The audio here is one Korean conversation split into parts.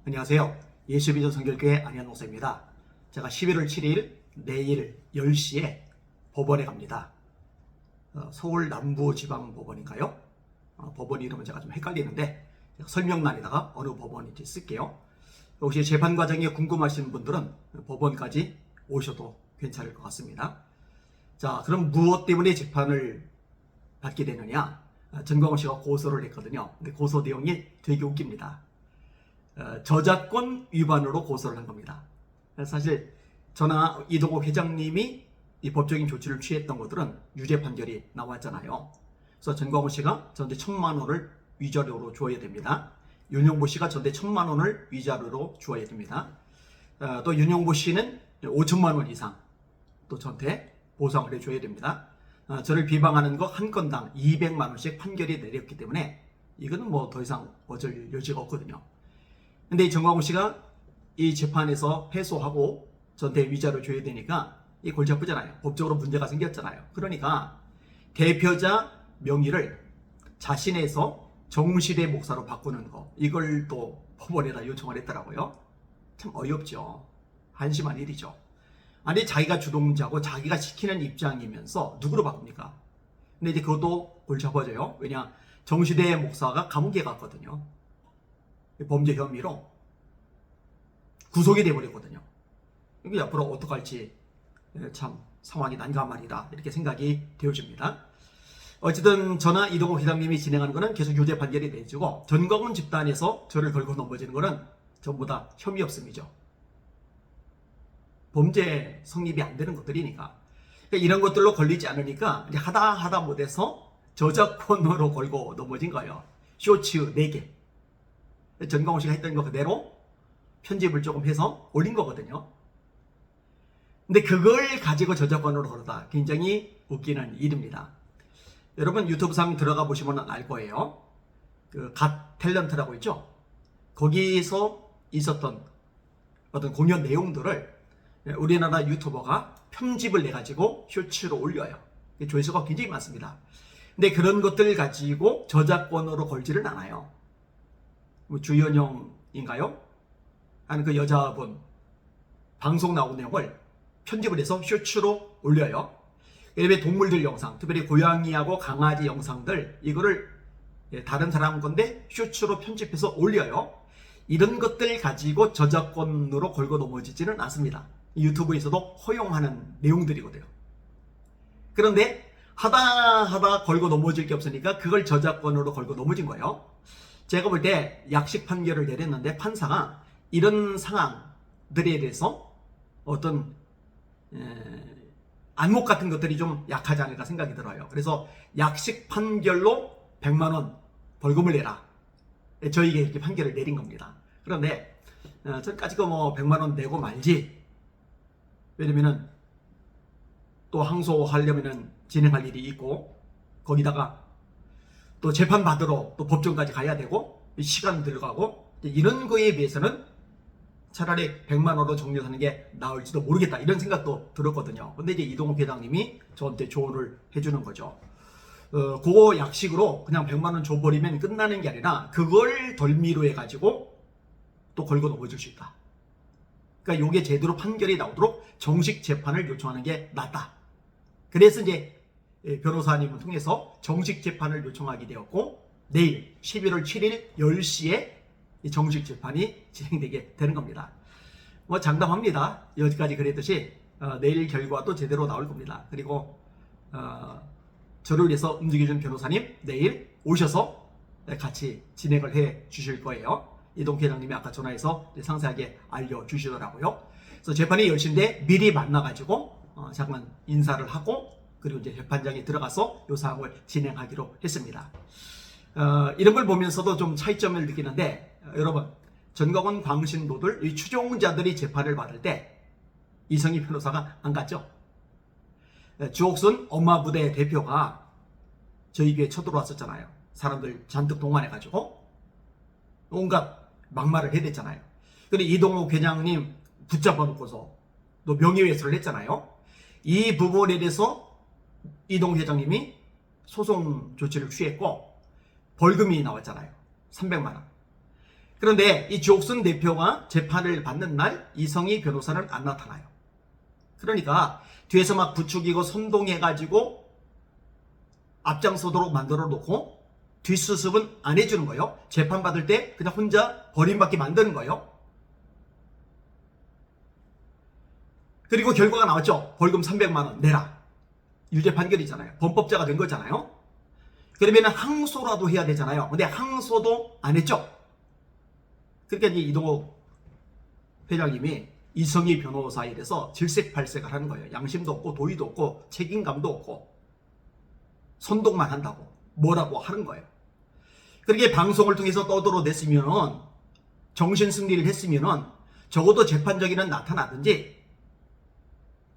안녕하세요. 예수비전 성결교회 안현 목사입니다. 제가 11월 7일 내일 10시에 법원에 갑니다. 서울 남부지방법원인가요? 법원 이름은 제가 좀 헷갈리는데 설명란에다가 어느 법원인지 쓸게요. 혹시 재판 과정이 궁금하신 분들은 법원까지 오셔도 괜찮을 것 같습니다. 자, 그럼 무엇 때문에 재판을 받게 되느냐? 전광훈 씨가 고소를 했거든요. 근데 고소 내용이 되게 웃깁니다. 저작권 위반으로 고소를 한 겁니다. 사실 저나 이동욱 회장님이 이 법적인 조치를 취했던 것들은 유죄 판결이 나왔잖아요. 그래서 전광훈 씨가 저한테 1,000만 원을 위자료로 주어야 됩니다. 윤용보 씨가 저한테 1,000만 원을 위자료로 주어야 됩니다. 또 윤용보 씨는 5천만 원 이상 또 저한테 보상을 해줘야 됩니다. 저를 비방하는 거 한 건당 200만 원씩 판결이 내렸기 때문에 이거는 뭐 더 이상 어쩔 여지가 없거든요. 근데 이 전광훈 씨가 이 재판에서 패소하고 저한테 위자료 줘야 되니까 이 골치 아프잖아요. 법적으로 문제가 생겼잖아요. 그러니까 대표자 명의를 자신에서 정시대 목사로 바꾸는 거, 이걸 또 법원에다 요청을 했더라고요. 참 어이없죠. 한심한 일이죠. 아니, 자기가 주동자고 자기가 시키는 입장이면서 누구로 바꿉니까? 근데 이제 그것도 골치 아파져요. 왜냐, 정시대 목사가 감옥에 갔거든요. 범죄 혐의로 구속이 돼버렸거든요. 이게 앞으로 어떡할지 참 상황이 난감하리라 이렇게 생각이 되어집니다. 어쨌든 저나 이동욱 회장님이 진행하는 거는 계속 유죄 판결이 내주고 전광훈 집단에서 저를 걸고 넘어지는 거는 전부 다 혐의 없음이죠. 범죄 성립이 안 되는 것들이니까. 그러니까 이런 것들로 걸리지 않으니까 이제 하다 못해서 저작권으로 걸고 넘어진 거예요. 쇼츠 4개. 전광훈 씨가 했던 거 그대로 편집을 조금 해서 올린 거거든요. 근데 그걸 가지고 저작권으로 걸었다. 굉장히 웃기는 일입니다. 여러분 유튜브상 들어가 보시면 알 거예요. 그 갓 탤런트라고 있죠. 거기서 있었던 어떤 공연 내용들을 우리나라 유튜버가 편집을 내가지고 쇼츠로 올려요. 조회수가 굉장히 많습니다. 근데 그런 것들 가지고 저작권으로 걸지를 않아요. 뭐 주연영인가요? 아니 그 여자분 방송 나온 내용을 편집을 해서 쇼츠로 올려요. 예를 들어 동물들 영상, 특별히 고양이하고 강아지 영상들 이거를 다른 사람 건데 쇼츠로 편집해서 올려요. 이런 것들 가지고 저작권으로 걸고 넘어지지는 않습니다. 유튜브에서도 허용하는 내용들이거든요. 그런데 하다 걸고 넘어질 게 없으니까 그걸 저작권으로 걸고 넘어진 거예요. 제가 볼 때 약식 판결을 내렸는데 판사가 이런 상황들에 대해서 어떤 안목 같은 것들이 좀 약하지 않을까 생각이 들어요. 그래서 약식 판결로 100만 원 벌금을 내라. 저에게 이렇게 판결을 내린 겁니다. 그런데 저까지 뭐 100만 원 내고 말지. 왜냐면은 또 항소하려면은 진행할 일이 있고 거기다가 또 재판 받으러 또 법정까지 가야 되고 시간 들어가고 이런 거에 비해서는 차라리 100만 원으로 종료하는 게 나을지도 모르겠다 이런 생각도 들었거든요. 근데 이제 이동욱 회장님이 저한테 조언을 해주는 거죠. 그거 약식으로 그냥 100만 원 줘버리면 끝나는 게 아니라 그걸 덜미로 해가지고 또 걸고 넘어질 수 있다. 그러니까 이게 제대로 판결이 나오도록 정식 재판을 요청하는 게 낫다. 그래서 이제 변호사님을 통해서 정식 재판을 요청하게 되었고 내일 11월 7일 10시에 정식 재판이 진행되게 되는 겁니다. 뭐 장담합니다. 여기까지 그랬듯이 내일 결과도 제대로 나올 겁니다. 그리고 저를 위해서 움직여준 변호사님 내일 오셔서 같이 진행을 해 주실 거예요. 이동 회장님이 아까 전화해서 상세하게 알려주시더라고요. 그래서 재판이 10시인데 미리 만나가지고 잠깐 인사를 하고 그리고 이제 재판장에 들어가서 이 사항을 진행하기로 했습니다. 이런 걸 보면서도 좀 차이점을 느끼는데 여러분 전광훈 광신도들 이 추종자들이 재판을 받을 때 이성희 변호사가 안 갔죠. 주옥순 엄마 부대 대표가 저희 교회에 쳐들어왔었잖아요. 사람들 잔뜩 동원해가지고 온갖 막말을 해댔잖아요. 근데 이동욱 회장님 붙잡아 놓고서 또 명예훼손을 했잖아요. 이 부분에 대해서 이동욱 회장님이 소송 조치를 취했고 벌금이 나왔잖아요. 300만 원. 그런데 이 주옥순 대표가 재판을 받는 날 이성희 변호사는 안 나타나요. 그러니까 뒤에서 막 부추기고 선동해가지고 앞장서도록 만들어 놓고 뒷수습은 안 해주는 거예요. 재판 받을 때 그냥 혼자 버림받게 만드는 거예요. 그리고 결과가 나왔죠. 벌금 300만 원 내라. 유죄 판결이잖아요. 범법자가 된 거잖아요. 그러면 항소라도 해야 되잖아요. 근데 항소도 안 했죠. 그러니까 이제 이동욱 회장님이 이성희 변호사에 대해서 질색팔색을 하는 거예요. 양심도 없고 도의도 없고 책임감도 없고 선동만 한다고 뭐라고 하는 거예요. 그렇게 방송을 통해서 떠들어냈으면 정신승리를 했으면 적어도 재판정에는 나타나든지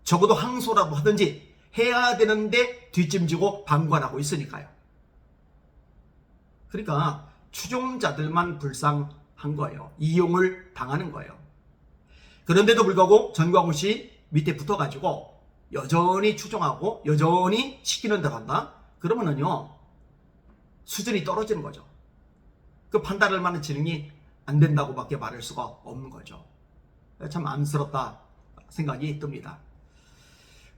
적어도 항소라도 하든지 해야 되는데 뒷짐지고 방관하고 있으니까요. 그러니까 추종자들만 불쌍한 거예요. 이용을 당하는 거예요. 그런데도 불구하고 전광훈 씨 밑에 붙어가지고 여전히 추종하고 여전히 시키는 대로 한다? 그러면은요 수준이 떨어지는 거죠. 그 판단할 만한 지능이 안 된다고밖에 말할 수가 없는 거죠. 참 안쓰럽다 생각이 듭니다.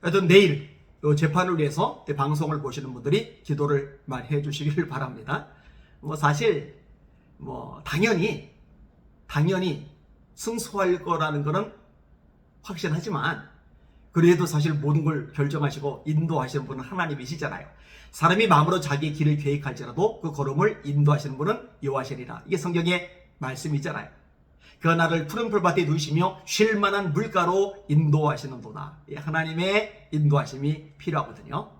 하여튼 내일 재판을 위해서 방송을 보시는 분들이 기도를 많이 해주시길 바랍니다. 사실 당연히 승소할 거라는 거는 확신하지만 그래도 사실 모든 걸 결정하시고 인도하시는 분은 하나님이시잖아요. 사람이 마음으로 자기 길을 계획할지라도 그 걸음을 인도하시는 분은 여호와시리라. 이게 성경의 말씀이잖아요. 그 나를 푸른 풀밭에 두시며 쉴 만한 물가로 인도하시는도다. 하나님의 인도하심이 필요하거든요.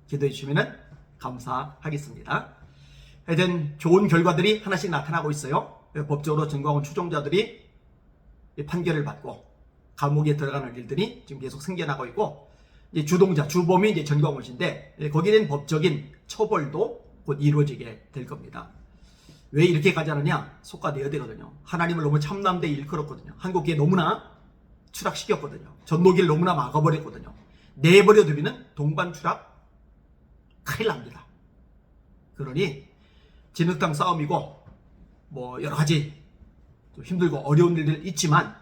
기도해 주시면 감사하겠습니다. 하여튼 좋은 결과들이 하나씩 나타나고 있어요. 법적으로 전광훈 추종자들이 판결을 받고 감옥에 들어가는 일들이 지금 계속 생겨나고 있고 이제 주동자, 주범이 이제 전광훈 씨인데 거기에 대한 법적인 처벌도 곧 이루어지게 될 겁니다. 왜 이렇게 가지 않느냐? 속가내야 되거든요. 하나님을 너무 참남되게 일컬었거든요. 한국에 너무나 추락시켰거든요. 전노기를 너무나 막아버렸거든요. 내버려 두면 동반 추락 큰일 납니다. 그러니 진흙탕 싸움이고 여러 가지 좀 힘들고 어려운 일들 있지만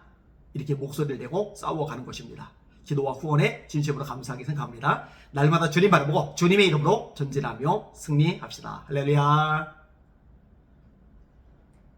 이렇게 목소리를 내고 싸워가는 것입니다. 기도와 후원에 진심으로 감사하게 생각합니다. 날마다 주님 바라보고 주님의 이름으로 전진하며 승리합시다. 할렐루야.